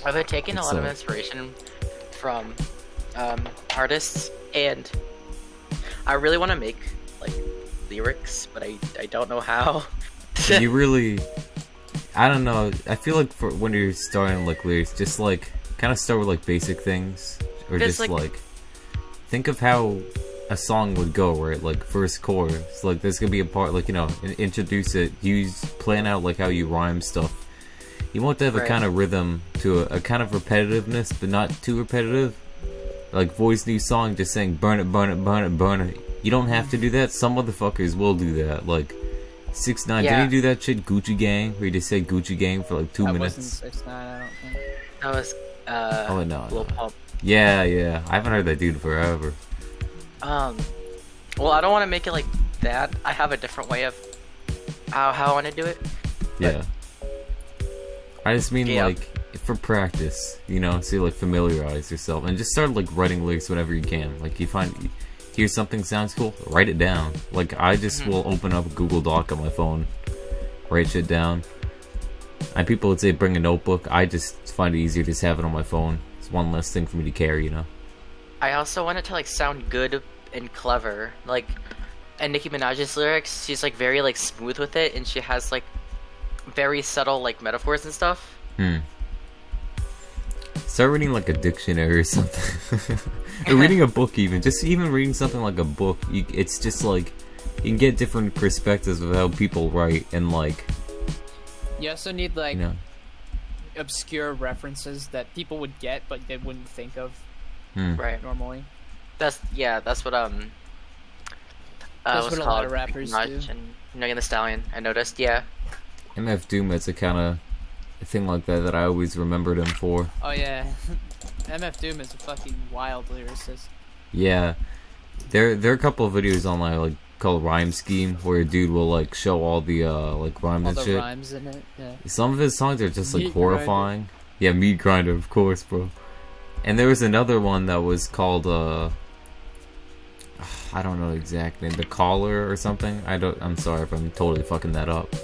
I've been taking a It's lot of inspiration from artists, and I really want to make like lyrics, but I don't know how. you really, I don't know. I feel like for when you're starting like lyrics, just like kind of start with like basic things, or Because, just like, think of how a song would go, right? Like first chorus, like there's gonna be a part, like introduce it, plan out like how you rhyme stuff. You want to have a Right. kind of rhythm to a kind of repetitiveness, but not too repetitive. Like Voice New Song just saying burn it, burn it, burn it, burn it. You don't have to do that. Some motherfuckers will do that. Like 6ix9ine, Yeah. did he do that shit? Gucci Gang, where he just said Gucci Gang for like 2 That minutes. wasn't 6ix9ine, I don't think. That was Oh no, Lil no. Pump. Yeah, I haven't heard that dude forever. Well, I don't want to make it like that. I have a different way of how I want to do it. Yeah. I just mean Yeah. like for practice, so you like familiarize yourself and just start like writing lyrics whenever you can. Like you hear something sounds cool, write it down. Like I just will open up Google Doc on my phone, write shit down. And people would say bring a notebook. I just find it easier to just have it on my phone. It's one less thing for me to carry, I also want it to like sound good and clever. Like, and Nicki Minaj's lyrics, she's like very like smooth with it, and she has like very subtle like metaphors and stuff. Start reading like a dictionary or something. Or reading a book even. Just even reading something like a book, it's just like you can get different perspectives of how people write, and like You also need like you know. obscure references that people would get, but they wouldn't think of Right. normally. That's what That's what's what a called lot of rappers Nicki do. Minaj and Megan Thee Stallion. I noticed. Yeah. MF Doom, it's a kind of thing like that I always remembered him for. Oh yeah, MF Doom is a fucking wild lyricist. Yeah, there are a couple of videos online like called Rhyme Scheme where a dude will like show all the like rhymes All and the shit. rhymes in it. Yeah. Some of his songs are just like Meat horrifying. Yeah, Meat Grinder, of course, bro. And there was another one that was called I don't know the exact name, The Caller or something. I'm sorry if I'm totally fucking that up.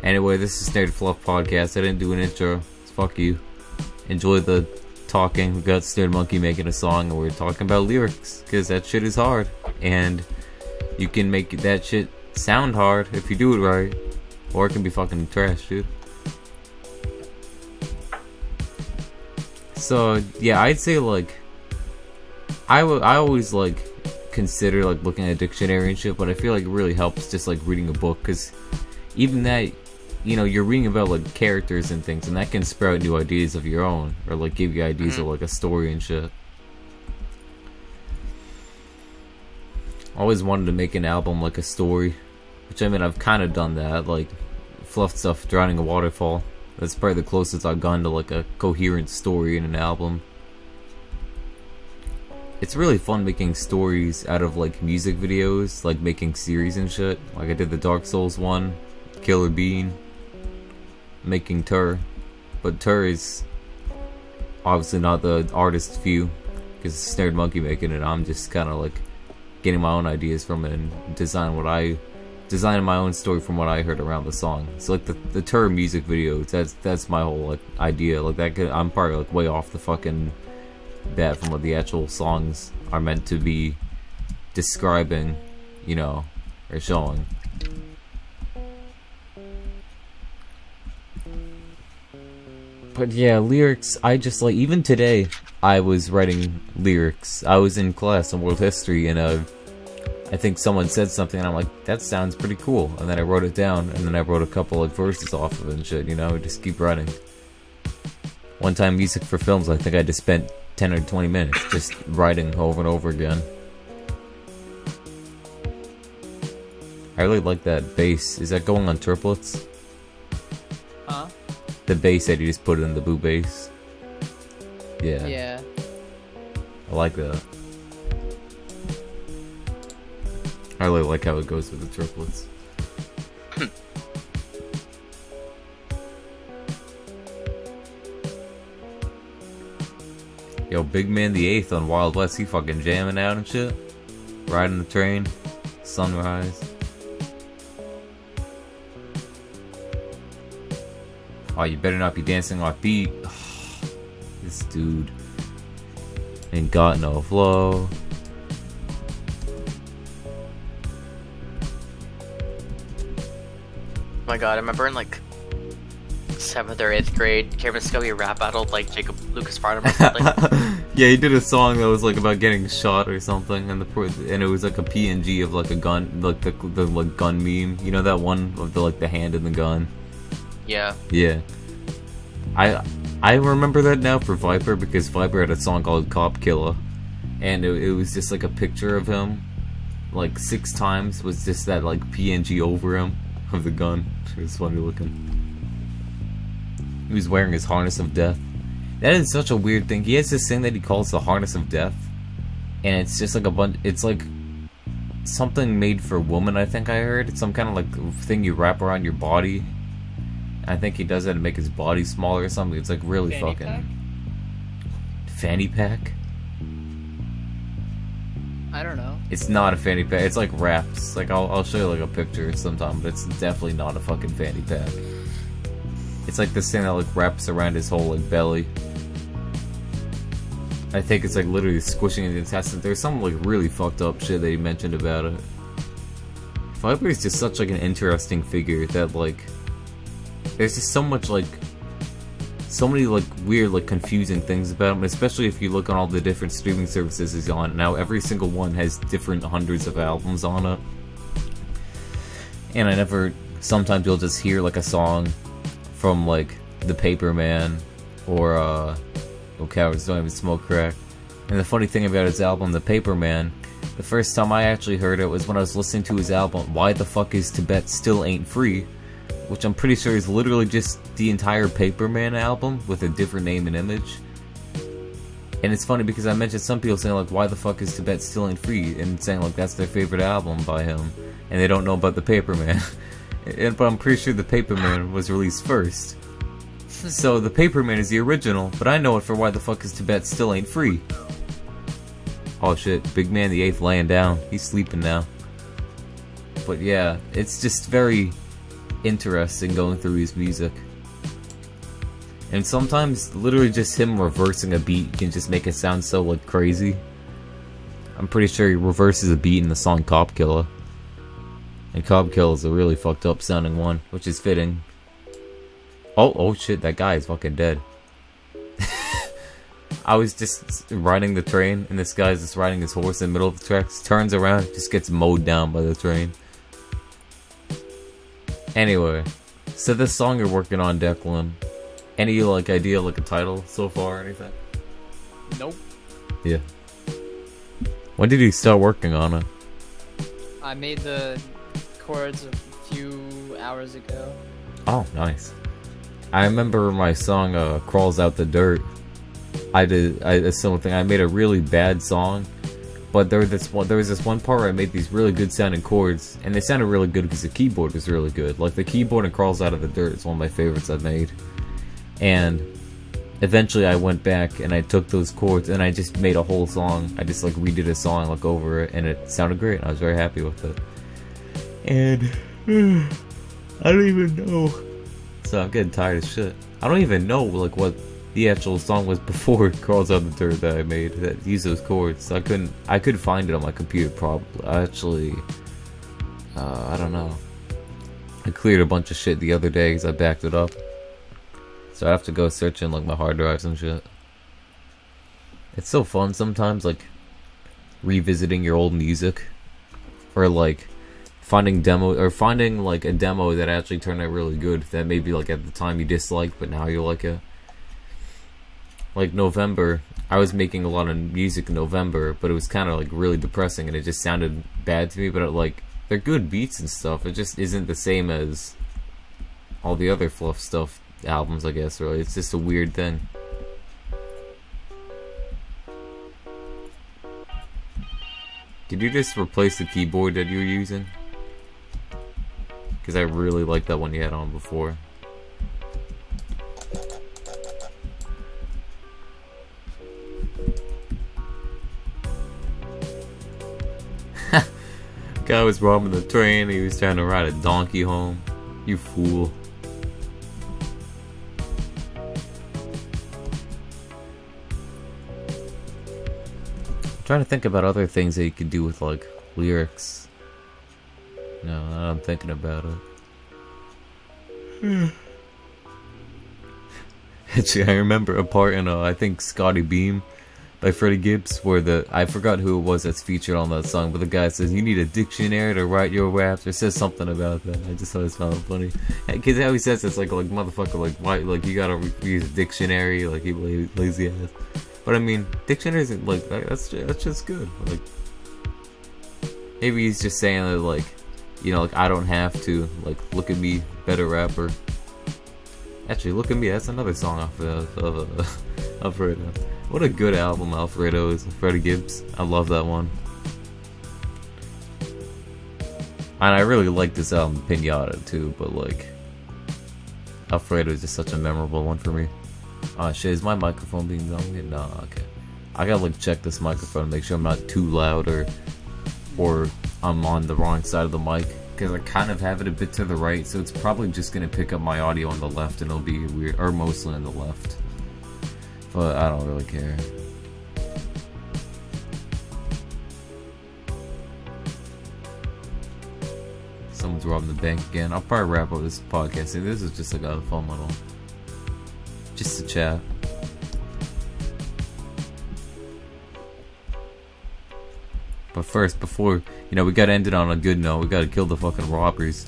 Anyway, this is Snared Fluff Podcast. I didn't do an intro. Fuck you. Enjoy the talking. We got Snared Monkey making a song, and we're talking about lyrics, because that shit is hard. And you can make that shit sound hard if you do it right. Or it can be fucking trash, dude. So, yeah, I'd say, like, I always, like, consider, like, looking at a dictionary and shit, but I feel like it really helps just, like, reading a book, because even that, you're reading about, like, characters and things, and that can sprout new ideas of your own, or, like, give you ideas of, like, a story and shit. Always wanted to make an album like a story, which, I mean, I've kind of done that, like, Fluff stuff, Drowning a Waterfall. That's probably the closest I've gone to, like, a coherent story in an album. It's really fun making stories out of, like, music videos, like making series and shit. Like I did the Dark Souls one, Killer Bean, making Tur. But Tur is obviously not the artist's view, because it's Snared Monkey making it. I'm just kind of, like, getting my own ideas from it and designing my own story from what I heard around the song. So, like, the Tur music video, that's my whole, like, idea. Like, I'm probably, like, way off the fucking bat from what the actual songs are meant to be describing, or showing. But yeah, lyrics, I just, like, even today, I was writing lyrics. I was in class in world history, and I think someone said something, and I'm like, that sounds pretty cool. And then I wrote it down, and then I wrote a couple, like, verses off of it and shit, just keep writing. One time, music for films, I think I just spent 10 or 20 minutes just writing over and over again. I really like that bass. Is that going on triplets? Huh? The bass that you just put in the boot bass. Yeah. Yeah. I like that. I really like how it goes with the triplets. Yo, Big Man the 8th on Wild West, he fucking jamming out and shit. Riding the train. Sunrise. Oh, you better not be dancing off beat. This dude ain't got no flow. Oh my god, I remember in like 7th or 8th grade, Kevin Scobie rap battled like Jacob Lucas Farnham or something. Yeah, he did a song that was like about getting shot or something, and it was like a PNG of like a gun, like the like gun meme. You know that one of the hand in the gun. Yeah. Yeah. I remember that now for Viper because Viper had a song called Cop Killer, and it was just like a picture of him, like 6 times was just that like PNG over him of the gun. It was funny looking. He was wearing his harness of death. That is such a weird thing. He has this thing that he calls the harness of death, and it's just like a bunch. It's like something made for women. I think I heard it's some kind of like thing you wrap around your body. I think he does that to make his body smaller or something. It's like really Fanny fucking pack? fanny pack. I don't know. It's not a fanny pack. It's like wraps. Like I'll show you like a picture sometime, but it's definitely not a fucking fanny pack. It's like this thing that like wraps around his whole like belly. I think it's like literally squishing the intestines. There's some like really fucked up shit that he mentioned about it. Viper is just such like an interesting figure that like there's just so much like so many like weird like confusing things about him, especially if you look on all the different streaming services he's on. Now every single one has different hundreds of albums on it. And sometimes you'll just hear like a song from like The Paper Man or Oh Cowards Don't Even Smoke Crack. And the funny thing about his album The Paper Man, the first time I actually heard it was when I was listening to his album Why the Fuck Is Tibet Still Ain't Free, which I'm pretty sure is literally just the entire Paper Man album with a different name and image. And it's funny because I mentioned some people saying like why the fuck is Tibet Still Ain't Free, and saying like that's their favorite album by him, and they don't know about The Paper Man. But I'm pretty sure The Paper Man was released first. So The Paper Man is the original, but I know it for Why the Fuck Is Tibet Still Ain't Free. Oh shit, Big Man the 8th laying down. He's sleeping now. But yeah, it's just very interesting going through his music. And sometimes literally just him reversing a beat can just make it sound so like crazy. I'm pretty sure he reverses a beat in the song Cop Killer. And Cop Killer is a really fucked up sounding one, which is fitting. Oh shit, that guy is fucking dead. I was just riding the train, and this guy's just riding his horse in the middle of the tracks, turns around, just gets mowed down by the train. Anyway, so this song you're working on, Declan, any like idea like a title so far or anything? Nope. Yeah. When did you start working on it? I made the chords a few hours ago. Oh, nice. I remember my song Crawls Out the Dirt. I did a similar thing. I made a really bad song, but there was this one part where I made these really good sounding chords, and they sounded really good because the keyboard was really good. Like the keyboard in Crawls Out of the Dirt is one of my favorites I've made. And eventually I went back and I took those chords and I just made a whole song. I just like redid a song like over it, and it sounded great. I was very happy with it. And I don't even know. So I'm getting tired of shit. I don't even know like what the actual song was before Crawls Out the Dirt that I made that used those chords. So I could find it on my computer probably. Actually, I don't know. I cleared a bunch of shit the other day because I backed it up. So I have to go searching like my hard drives and shit. It's so fun sometimes, like revisiting your old music, or like finding like a demo that actually turned out really good that maybe like at the time you disliked but now you like it. Like November, I was making a lot of music in November, but it was kind of like really depressing and it just sounded bad to me. But like they're good beats and stuff. It just isn't the same as all the other Fluff stuff albums, I guess. Really, it's just a weird thing. Did you just replace the keyboard that you were using? Because I really like that one you had on before. Guy was robbing the train. He was trying to ride a donkey home. You fool. trying to think about other things that you could do with like lyrics. No, I'm thinking about it. Actually, I remember a part in I think Scotty Beam by Freddie Gibbs where I forgot who it was that's featured on that song, but the guy says you need a dictionary to write your raps, or says something about that. I just always found it funny. Because how he says it's like motherfucker, like why, like you gotta use a dictionary, like he lazy ass. But I mean, dictionaries like that's just good. Like maybe he's just saying that like, you know, like I don't have to, like look at me, better rapper. Actually, look at me. That's another song off of Alfredo. What a good album Alfredo is. Freddie Gibbs. I love that one. And I really like this album Pinata too, but like Alfredo is just such a memorable one for me. Oh shit, is my microphone being done? No, okay. I gotta like check this microphone, make sure I'm not too loud or I'm on the wrong side of the mic. Because I kind of have it a bit to the right, so it's probably just going to pick up my audio on the left and it'll be weird, or mostly on the left. But I don't really care. Someone's robbing the bank again. I'll probably wrap up this podcast. This is just like a fun little, just a chat. But first, before, you know, we gotta end it on a good note. We gotta kill the fucking robbers.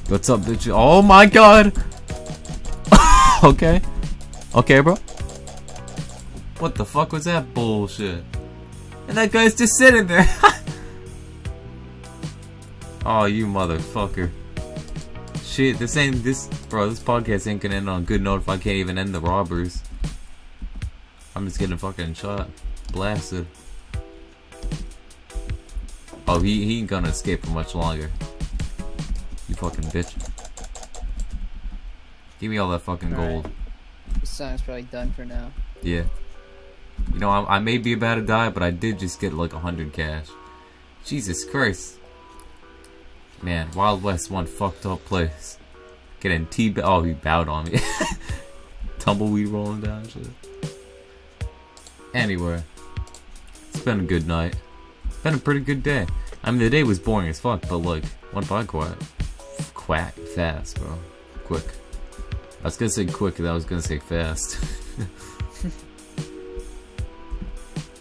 What's up, bitch? Oh my god! Okay. Okay, bro. What the fuck was that bullshit? And that guy's just sitting there. Oh, you motherfucker. Shit, this podcast ain't gonna end on a good note if I can't even end the robbers. I'm just getting fucking shot. Blasted. Oh, he ain't gonna escape for much longer. You fucking bitch. Give me all that fucking gold. Right. This song's probably done for now. Yeah. You know, I may be about to die, but I did just get like 100 cash. Jesus Christ. Man, Wild West one fucked up place. Getting oh, he bowed on me. Tumbleweed rolling down shit. Anyway. It's been a good night. Been a pretty good day. I mean, the day was boring as fuck, but like, went by fast, bro. Quick. I was gonna say quick, and I was gonna say fast.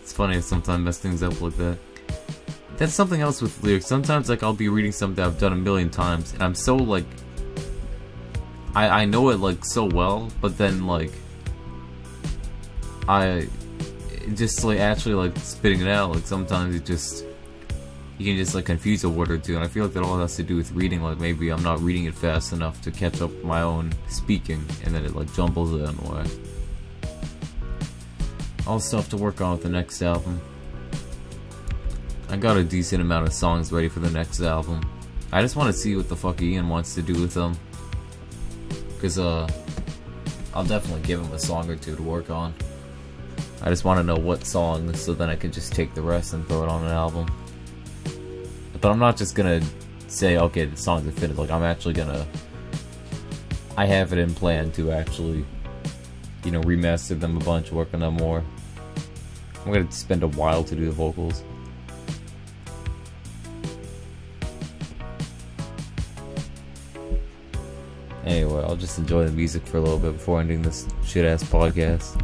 It's funny, I sometimes mess things up like that. That's something else with lyrics. Sometimes, like, I'll be reading something I've done a million times, and I'm so, like, I know it, like, so well, but then, like, just like actually like spitting it out, like sometimes you can just like confuse a word or two, and I feel like that all has to do with reading. Like maybe I'm not reading it fast enough to catch up my own speaking, and then it like jumbles it in a way. All stuff to work on with the next album. I got a decent amount of songs ready for the next album. I just want to see what the fuck Ian wants to do with them, because I'll definitely give him a song or two to work on. I just want to know what songs, so then I can just take the rest and throw it on an album. But I'm not just gonna say, okay, the songs are finished. Like, I'm actually gonna... I have it in plan to actually, you know, remaster them a bunch, work on them more. I'm gonna spend a while to do the vocals. Anyway, I'll just enjoy the music for a little bit before ending this shit-ass podcast.